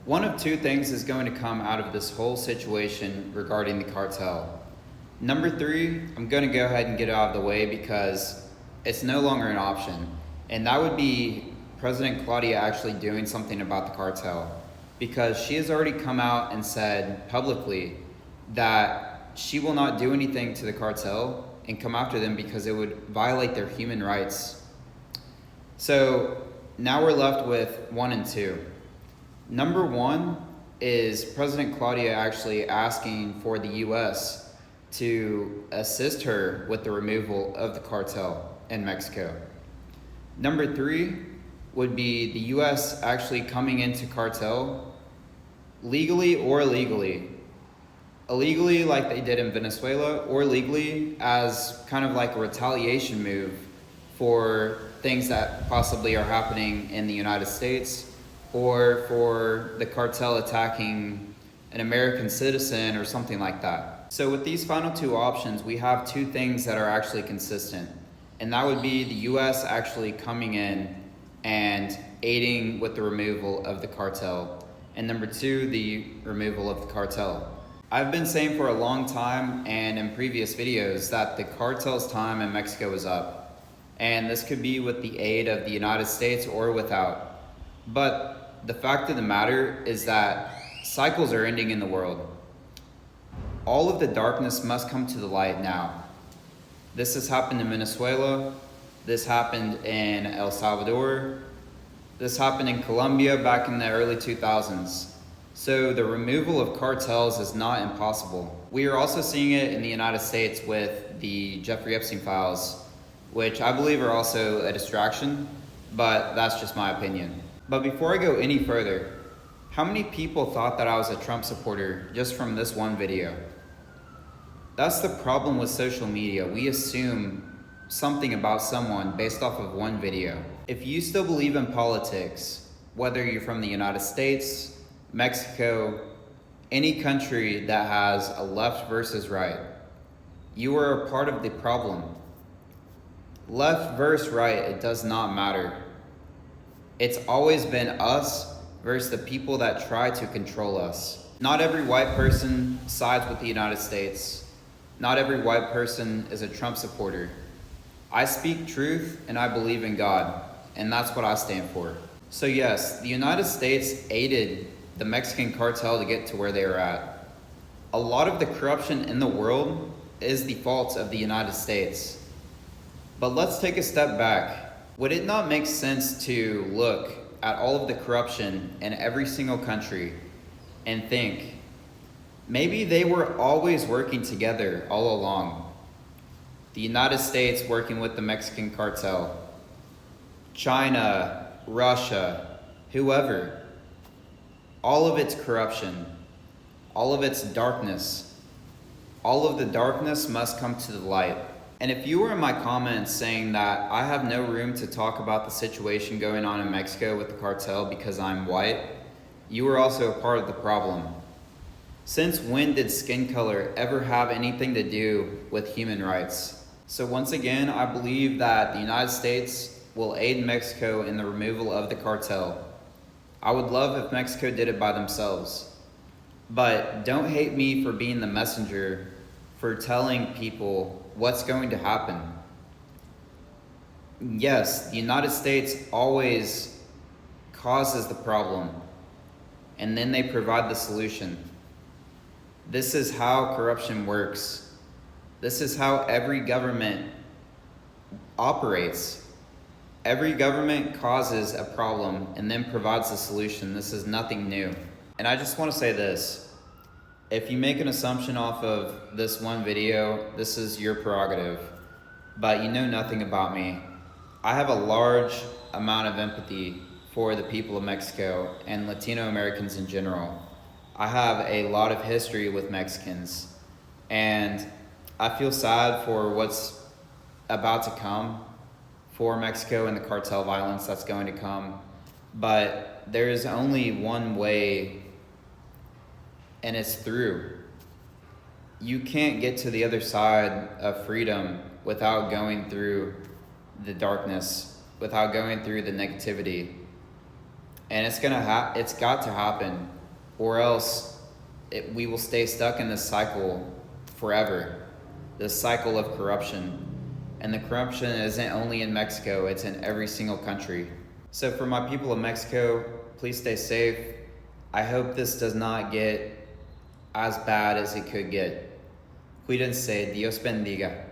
One of two things is going to come out of this whole situation regarding the cartel. Number three, I'm going to go ahead and get it out of the way because it's no longer an option. And that would be President Claudia actually doing something about the cartel. Because she has already come out and said publicly that she will not do anything to the cartel and come after them because it would violate their human rights. So now we're left with one and two. Number one is President Claudia actually asking for the U.S. to assist her with the removal of the cartel in Mexico. Number three would be the U.S. actually coming into cartel legally or illegally. Illegally like they did in Venezuela, or legally as kind of like a retaliation move for things that possibly are happening in the United States, or for the cartel attacking an American citizen or something like that. So with these final two options, we have two things that are actually consistent. And that would be the US actually coming in and aiding with the removal of the cartel. And number two, the removal of the cartel. I've been saying for a long time and in previous videos that the cartel's time in Mexico is up. And this could be with the aid of the United States or without. But the fact of the matter is that cycles are ending in the world. All of the darkness must come to the light now. This has happened in Venezuela. This happened in El Salvador. This happened in Colombia back in the early 2000s. So the removal of cartels is not impossible. We are also seeing it in the United States with the Jeffrey Epstein files, which I believe are also a distraction, but that's just my opinion. But before I go any further, how many people thought that I was a Trump supporter just from this one video? That's the problem with social media. We assume something about someone based off of one video. If you still believe in politics, whether you're from the United States, Mexico, any country that has a left versus right, you are a part of the problem. Left versus right, it does not matter. It's always been us versus the people that try to control us. Not every white person sides with the United States. Not every white person is a Trump supporter. I speak truth and I believe in God, and that's what I stand for. So yes, the United States aided the Mexican cartel to get to where they are at. A lot of the corruption in the world is the fault of the United States. But let's take a step back. Would it not make sense to look at all of the corruption in every single country and think, maybe they were always working together all along? The United States working with the Mexican cartel, China, Russia, whoever. All of its corruption, all of its darkness, all of the darkness must come to the light. And if you were in my comments saying that I have no room to talk about the situation going on in Mexico with the cartel because I'm white, you are also a part of the problem. Since when did skin color ever have anything to do with human rights? So once again, I believe that the United States will aid Mexico in the removal of the cartel. I would love if Mexico did it by themselves. But don't hate me for being the messenger, for telling people what's going to happen. Yes, the United States always causes the problem, and then they provide the solution. This is how corruption works. This is how every government operates. Every government causes a problem and then provides a solution. This is nothing new. And I just want to say this. If you make an assumption off of this one video, this is your prerogative. But you know nothing about me. I have a large amount of empathy for the people of Mexico and Latino Americans in general. I have a lot of history with Mexicans. And I feel sad for what's about to come for Mexico and the cartel violence that's going to come. But there is only one way, and it's through. You can't get to the other side of freedom without going through the darkness, without going through the negativity. and it's got to happen, or else we will stay stuck in this cycle forever, this cycle of corruption. And the corruption isn't only in Mexico, it's in every single country. So for my people of Mexico, please stay safe. I hope this does not get as bad as it could get. Cuídense, Dios bendiga.